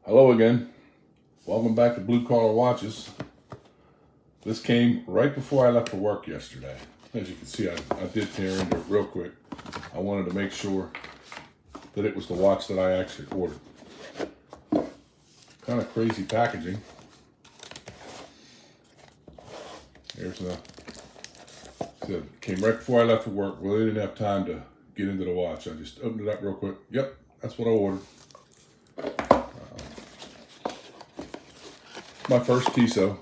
Hello again. Welcome back to Blue Collar Watches. This came right before I left for work yesterday. As you can see, I did tear into it real quick. I wanted to make sure that it was the watch that I actually ordered. Kind of crazy packaging. Here's came right before I left for work. Really didn't have time to get into the watch. I just opened it up real quick. Yep, that's what I ordered. My first Tissot.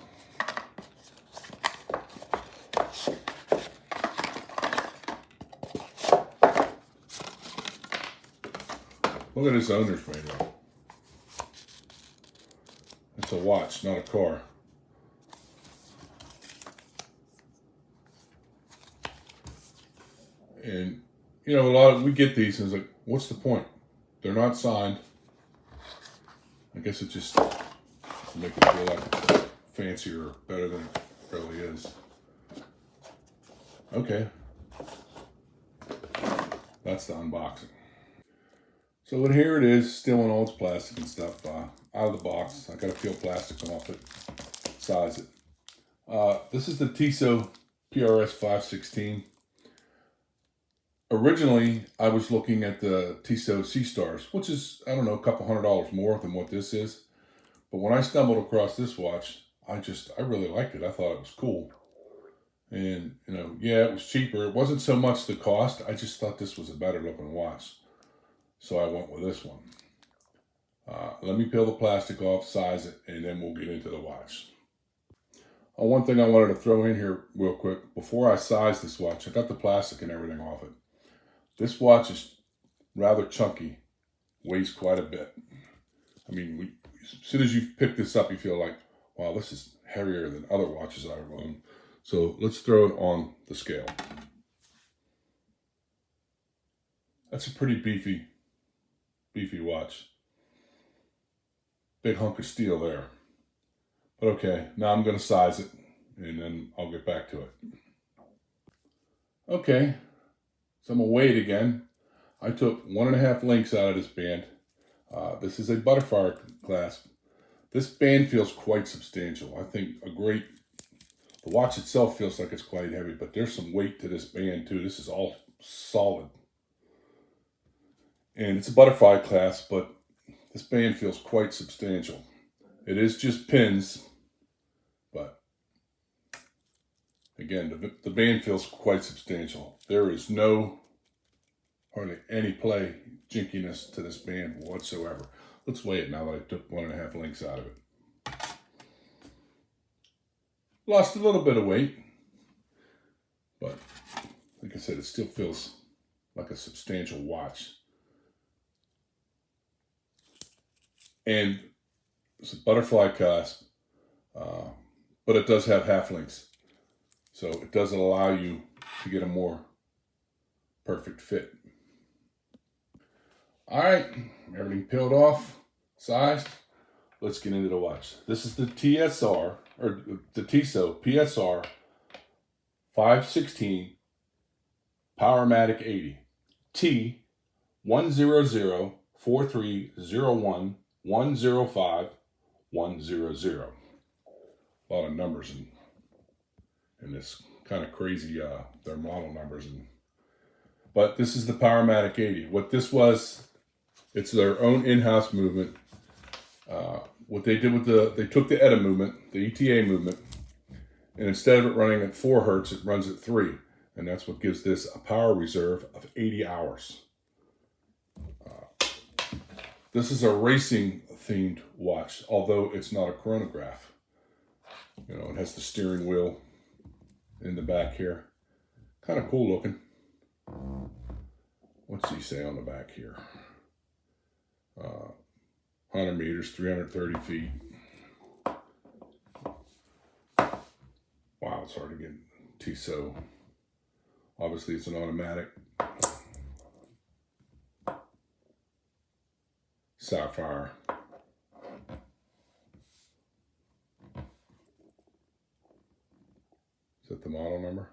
Look at this owner's manual. It's a watch, not a car. And you know, we get these and it's like, what's the point? They're not signed. I guess it just makes it feel like it's fancier or better than it really is. Okay. That's the unboxing. So here it is, still in all its plastic and stuff, out of the box. I gotta peel plastic off it, size it. This is the Tissot PRS 516. Originally, I was looking at the Tissot C-Stars, which is, I don't know, a couple $100 more than what this is. But when I stumbled across this watch, I really liked it. I thought it was cool. And, you know, yeah, it was cheaper. It wasn't so much the cost. I just thought this was a better looking watch. So I went with this one. Let me peel the plastic off, size it, and then we'll get into the watch. One thing I wanted to throw in here real quick. Before I size this watch, I got the plastic and everything off it. This watch is rather chunky, weighs quite a bit. I mean, as soon as you pick this up, you feel like, wow, this is heavier than other watches I've owned. So let's throw it on the scale. That's a pretty beefy watch. Big hunk of steel there. But okay, now I'm going to size it, and then I'll get back to it. Okay, so I'm going to weigh it again. I took 1.5 links out of this band. This is a butterfly clasp. This band feels quite substantial. I think the watch itself feels like it's quite heavy, but there's some weight to this band too. This is all solid. And it's a butterfly clasp, but this band feels quite substantial. It is just pins, but again, the band feels quite substantial. There is hardly any play jinkiness to this band whatsoever. Let's weigh it now that I took 1.5 links out of it. Lost a little bit of weight, but like I said, it still feels like a substantial watch. And it's a butterfly clasp, but it does have half links. So it doesn't allow you to get a more perfect fit. All right, everything peeled off, sized. Let's get into the watch. This is the Tissot PSR 516 Powermatic 80 T1004301105100. A lot of numbers in this kind of crazy their model numbers, but this is the Powermatic 80. What this was, it's their own in-house movement. What they did with they took the ETA movement, the ETA movement, and instead of it running at 4 hertz, it runs at 3. And that's what gives this a power reserve of 80 hours. This is a racing themed watch, although it's not a chronograph. You know, it has the steering wheel in the back here. Kind of cool looking. What's he say on the back here? 100 meters, 330 feet. Wow, it's hard to get Tissot. Obviously, it's an automatic. Sapphire. Is that the model number?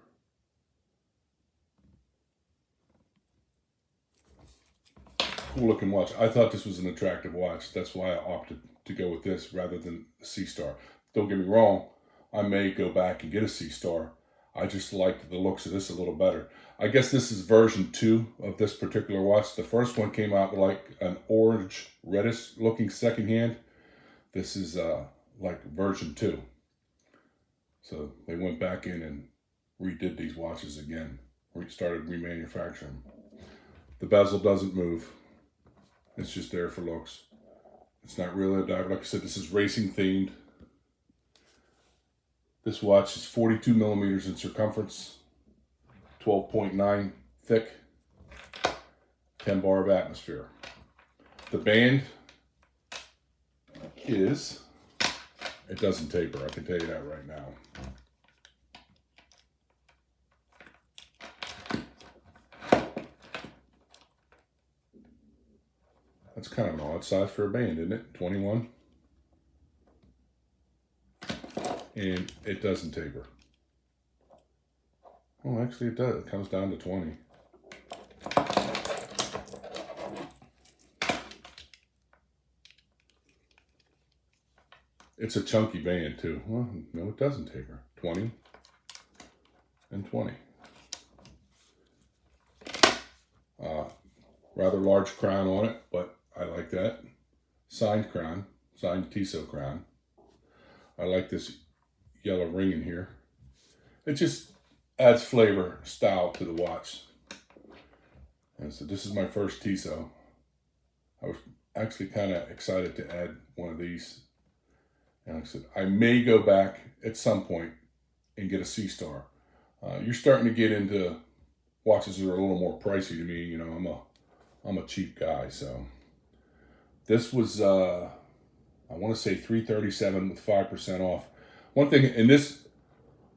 Cool looking watch. I thought this was an attractive watch. That's why I opted to go with this rather than the C-Star. Don't get me wrong, I may go back and get a C-Star. I just like the looks of this a little better. I guess this is version 2 of this particular watch. The first one came out with like an orange reddish looking second hand. This is like version 2. So they went back in and redid these watches again. Started remanufacturing. The bezel doesn't move. It's just there for looks. It's not really a diver. Like I said, this is racing themed. This watch is 42 millimeters in circumference, 12.9 thick, 10 bar of atmosphere. The band is, it doesn't taper, I can tell you that right now. That's kind of an odd size for a band, isn't it? 21. And it doesn't taper. Oh, actually it does. It comes down to 20. It's a chunky band too. Well, no, it doesn't taper. 20 and 20. Rather large crown on it, but I like that. Signed crown, signed Tissot crown. I like this yellow ring in here. It just adds flavor, style to the watch. And so this is my first Tissot. I was actually kind of excited to add one of these. And like I said, I may go back at some point and get a C-Star. You're starting to get into watches that are a little more pricey to me. You know, I'm a cheap guy, so this was I want to say $337 with 5% off. One thing, and this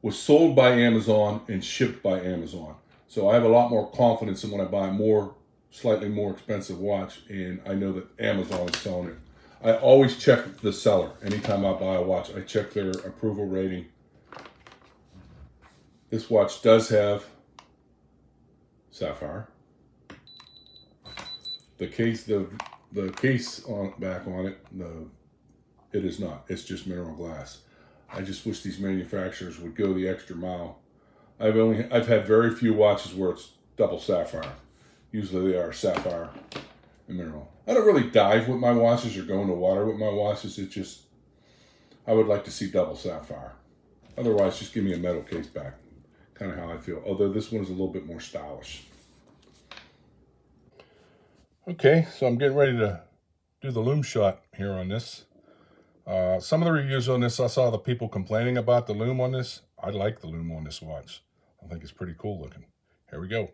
was sold by Amazon and shipped by Amazon, so I have a lot more confidence in when I buy slightly more expensive watch, and I know that Amazon is selling it. I always check the seller anytime I buy a watch. I check their approval rating. This watch does have sapphire. The case on back on it, it is not. It's just mineral glass. I just wish these manufacturers would go the extra mile. I've had very few watches where it's double sapphire. Usually they are sapphire and mineral. I don't really dive with my watches or go into water with my watches. It's just, I would like to see double sapphire. Otherwise, just give me a metal case back. Kind of how I feel. Although this one is a little bit more stylish. Okay, so I'm getting ready to do the Lume Shot here on this. Some of the reviews on this, I saw the people complaining about the Lume on this. I like the Lume on this watch. I think it's pretty cool looking. Here we go.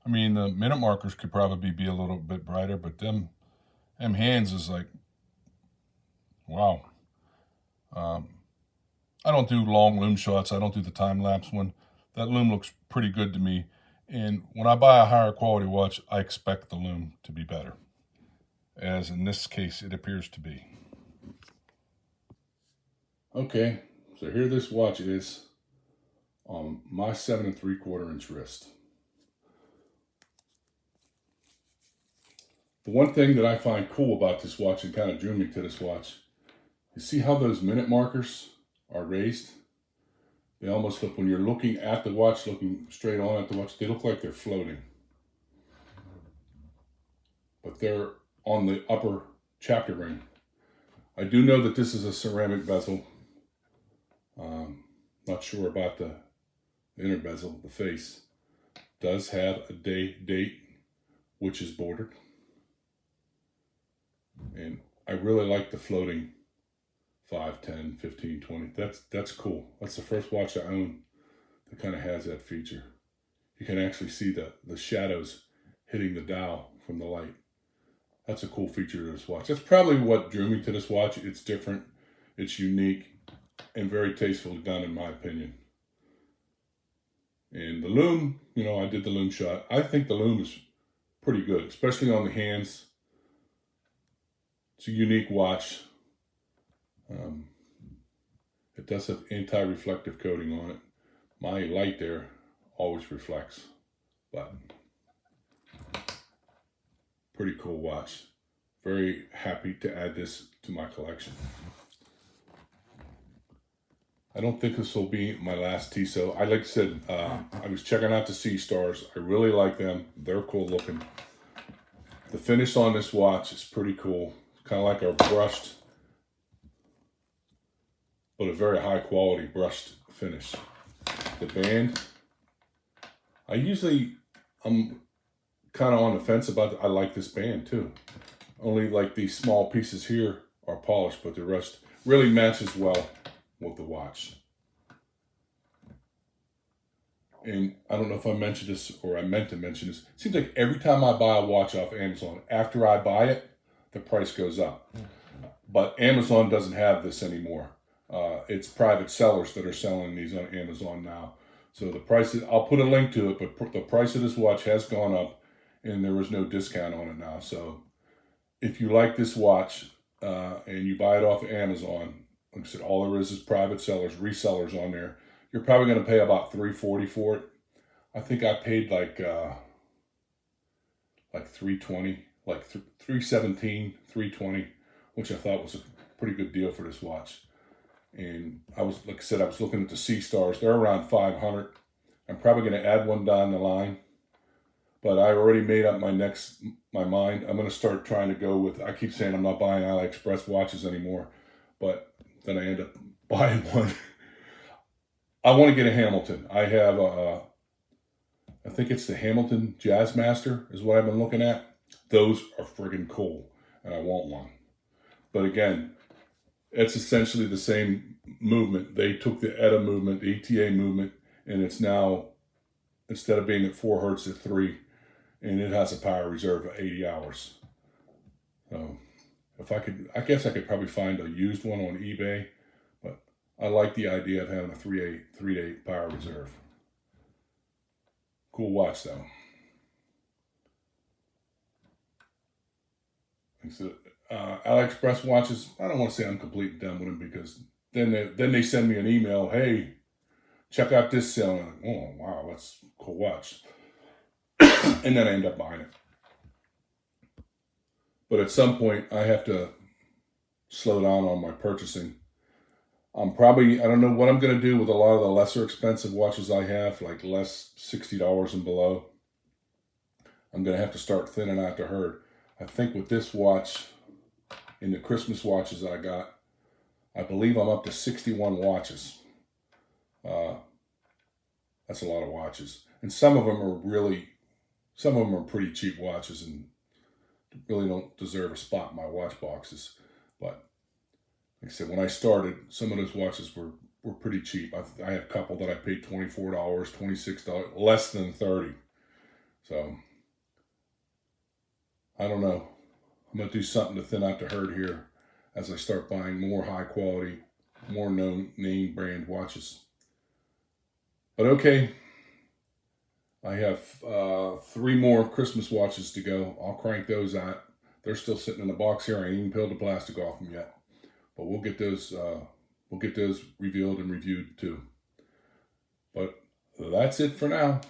I mean, the minute markers could probably be a little bit brighter, but them hands is like, wow. I don't do long Lume shots. I don't do the time-lapse one. That Lume looks pretty good to me. And when I buy a higher quality watch, I expect the Lume to be better. As in this case, it appears to be. Okay, so here this watch is on my 7 3/4 inch wrist. The one thing that I find cool about this watch and kind of drew me to this watch, you see how those minute markers are raised? They almost look, when you're looking at the watch, looking straight on at the watch, they look like they're floating. But they're on the upper chapter ring. I do know that this is a ceramic bezel. Not sure about the inner bezel, the face. Does have a date, which is bordered. And I really like the floating 5, 10, 15, 20. That's cool. That's the first watch I own that kind of has that feature. You can actually see the shadows hitting the dial from the light. That's a cool feature of this watch. That's probably what drew me to this watch. It's different, it's unique, and very tastefully done in my opinion. And the Lume, you know, I did the Lume Shot. I think the Lume is pretty good, especially on the hands. It's a unique watch. It does have anti-reflective coating on it. My light there always reflects, but pretty cool watch. very happy to add this to my collection. I don't think this will be my last Tissot. Like I said, I was checking out the C-Stars. I really like them. They're cool looking. The finish on this watch is pretty cool. Kind of like a brushed, but a very high quality brushed finish. The band, I'm kind of on the fence about it. I like this band too. Only like these small pieces here are polished, but the rest really matches well with the watch. And I don't know if I mentioned this or I meant to mention this. It seems like every time I buy a watch off Amazon, after I buy it, the price goes up. But Amazon doesn't have this anymore. It's private sellers that are selling these on Amazon now. So the price, I'll put a link to it, but the price of this watch has gone up and there is no discount on it now. So if you like this watch and you buy it off of Amazon, like I said, all there is private sellers, resellers on there. You're probably going to pay about $340 for it. I think I paid like $320, like $317, $320, which I thought was a pretty good deal for this watch. And I was, like I said, I was looking at the C-Stars. They're around $500. I'm probably going to add one down the line, but I already made up my mind. I'm going to start trying to go with, I keep saying I'm not buying AliExpress watches anymore, but then I end up buying one. I want to get a Hamilton. I have I think it's the Hamilton Jazzmaster is what I've been looking at. Those are friggin' cool, and I want one. But again, it's essentially the same movement. They took the ETA movement, the ETA movement, and it's now, instead of being at 4 hertz at 3, and it has a power reserve of 80 hours. So if I guess I could probably find a used one on eBay, but I like the idea of having a 3 to 8 power reserve. Cool watch though. So, AliExpress watches, I don't want to say I'm completely done with them, because then they send me an email, hey, check out this sale. And I'm like, oh wow, that's a cool watch. And then I end up buying it. But at some point I have to slow down on my purchasing. I don't know what I'm going to do with a lot of the lesser expensive watches I have, like less $60 and below. I'm going to have to start thinning out the herd. I think with this watch, in the Christmas watches I got, I believe I'm up to 61 watches. That's a lot of watches. And some of them are pretty cheap watches and really don't deserve a spot in my watch boxes. But like I said, when I started, some of those watches were pretty cheap. I have a couple that I paid $24, $26, less than $30. So I don't know. I'm going to do something to thin out the herd here as I start buying more high quality, more known name brand watches. But okay, I have 3 more Christmas watches to go. I'll crank those out. They're still sitting in the box here. I ain't even peeled the plastic off them yet. But we'll get those revealed and reviewed too. But that's it for now.